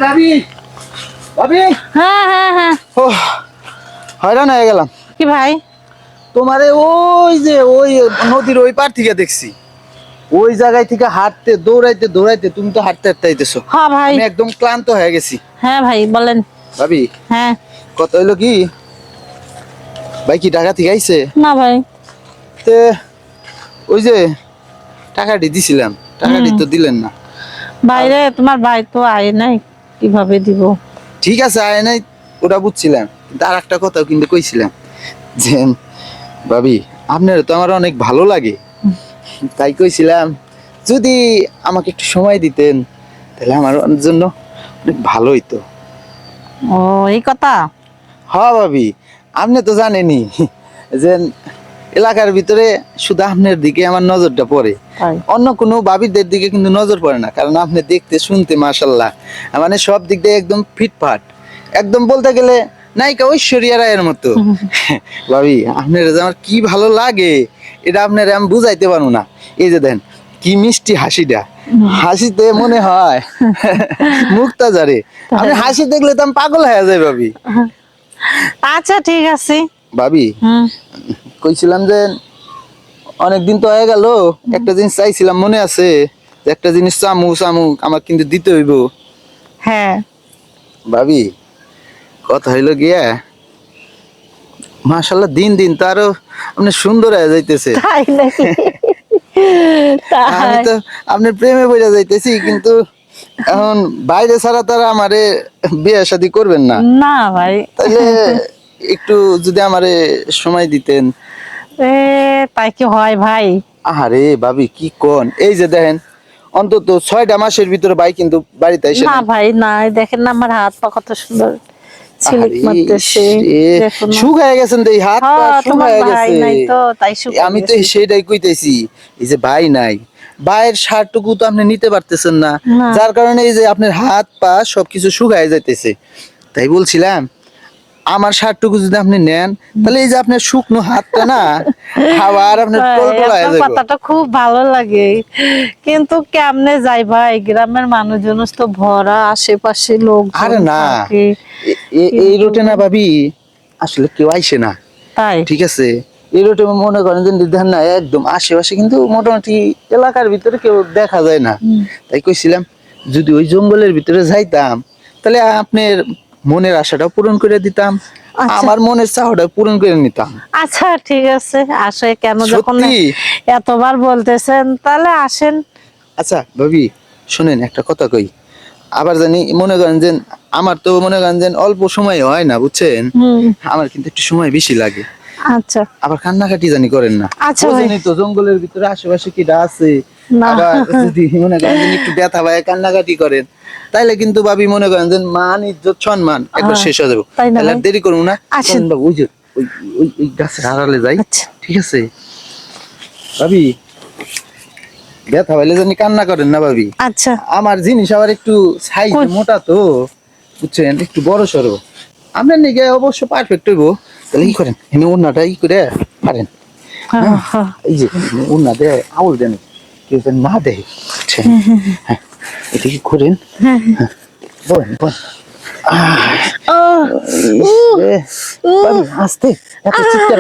ভাবি ভাবি হ্যাঁ হ্যাঁ হ্যাঁ ও হয়রান হয়ে গেলাম কি ভাই? তোমারে ওই যে ওই নদীর ওই পার থেকে দেখছি ওই জায়গায় থেকে হাঁটতে দৌড়াইতে দৌড়াইতে তুমি তো হাঁটতে হাঁটতে আইতেছো। হ্যাঁ ভাই। আমি একদম ক্লান্ত হয়ে গেছি। হ্যাঁ ভাই বলেন। ভাবি হ্যাঁ। কত হইলো কি ভাই কি ঢাকা থেকে আইছে? না ভাই। তে ওই যে টাকাটি দিছিলাম টাকাটি তো দিলেন না। বাইরে তোমার ভাই তো আয় নাই, কিভাবে দিব? ঠিক আছে আয় নাই ওটা বুঝছিলাম, কিন্তু আর একটা কথাও কিন্তু কইছিলাম যে ভাবি আপনার তো আমার অনেক ভালো লাগে, তাই কইছিলাম যদি আমাকে একটু সময় দিতেন তাহলে আমার জন্য অনেক ভালো হইতো। ও এই কথা। হ্যাঁ ভাবি আপনি তো জানেনই যে এলাকার ভিতরে শুধু আপনার দিকে আমার নজরটা পড়ে, তাই অন্য কোনো ভাবিদের দিকে কিন্তু নজর পড়ে না, কারণ আপনি দেখতে শুনতে মাশাল্লাহ মানে সব দিক দিয়ে একদম ফিটফাট, একদম বলতে গেলে নায়িকা ঐশ্বরিয়া রায়ের মতো। ভাবি আপনার যে আমার কি ভালো লাগে এটা আপনার আমি বুঝাইতে পারবো না। এই যে দেন কি মিষ্টি হাসিটা, হাসিতে মনে হয় মুক্তা যারে, আপনি হাসি দেখলে তো আমি পাগল হয়ে যাই ভাবি। আচ্ছা ঠিক আছে। ভাবি কইছিলাম যে অনেকদিন তো হয়ে গেল, একটা জিনিস চাইছিলাম মনে আছে যে একটা জিনিস চামু চামু আমার কিন্তু দিতে হইব। হ্যাঁ ভাবি কথা হইলো গিয়া মাশাআল্লাহ দিন দিন তো আরো আপনি সুন্দর হয়ে যাইতেছে। তাই নাকি? আমি তাই তো আপনার প্রেমে পড়ে যাইতেছি, কিন্তু এখন বাইরে ছাড়া তারা আমারে বিয়ে শাদী করবেন না। না ভাই। তাইলে একটু যদি আমারে সময় দিতেন। এ তাই কি হয় ভাই? আরে ভাবি কি কোন, এই যে দেখেন অন্তত 6টা মাসের ভিতরে ভাই কিন্তু বাড়িতে এসে না ভাই না, দেখেন না আমার হাত পা কত সুন্দর ছিলিক মারতেছে, দেখুন না। শুকায় গেছেন তো এই হাত পা হ্যাঁ, তোমার শুকায় ভাই গেছে। নাই তো তাই শুকায় আমি তো গেছে। সেটাই কইতেছি, এই যে ভাই নাই, ভাইয়ের সারটুকু তো আপনি নিতে পারতেছেন না, না। যার কারণে এই যে আপনার হাত পা সবকিছু শুকায় যাইতেছে। তাই বলছিলাম আমার সারটুকু যদি আপনি নেন তাহলে এই যে আপনার শুকনো হাতটা না আবার আপনার ভাই, টলটল হয়ে আপনার যাবে। কথাটা খুব ভালো লাগে, কিন্তু কেমনে যাই ভাই, গ্রামের মানুষজন তো ভরা, আশেপাশে লোক আরে না থাকে। এই কিন্তু রুটে না ভাবি আসলে কেউ আইসে না, তাই ঠিক আছে? এই রোডে মনে করেন যে দেখেন না একদম আশেপাশে কিন্তু মোটামুটি এলাকার ভিতরে কেউ দেখা যায় না। তাই কইছিলাম যদি ওই জঙ্গলের ভিতরে যাইতাম তাহলে আপনার মনের আশাটাও পূরণ করে দিতাম, আচ্ছা। আমার মনের চাওয়াটাও পূরণ করে নিতাম। আচ্ছা ঠিক আছে, আসে কেন, যখন সত্যি? এতবার বলতেছেন তাহলে আসেন। আচ্ছা ভাবি শুনেন একটা কথা কই, আবার জানি মনে করেন যে আমার তো মনে করেন যে অল্প সময় হয় না বুঝছেন, আমার কিন্তু একটু সময় বেশি লাগে। আচ্ছা আবার কান্নাকাটি জানি করেন না, আচ্ছা ভাই। বুঝেনই তো জঙ্গলের ভিতরে আশেপাশে কি আছে। না। আবার যদি মনে করেন যে একটু ব্যথা পায় কান্নাকাটি করেন তাইলে কিন্তু ভাবি মনে করেন যে মান ইজ্জত সম্মান একবার শেষ হয়ে যাবে। তাই না তাহলে আর ভাই? দেরি করবো না, আসেন। চলেন বাবু, ওই যে ওই ওই ওই গাছের আড়ালে যাই। আচ্ছা। ঠিক আছে ভাবি, ব্যথা পাইলে জানি কান্না করেন না ভাবি। আচ্ছা আমার জিনিস আবার একটু সাইজ মোটা তো বুঝছেন, একটু বড় সড়ো, আপনার নিকে অবশ্য পারফেক্ট হইব। তাহলে কি করেন এনে ওনাটা ই করে পারেন, এই যে ওনা দে আউল দেন কেউ যেন না দেয়, বুঝছেন? হ্যাঁ এটা কি করেন, বলেন বলেন আস্তে এত চিৎকার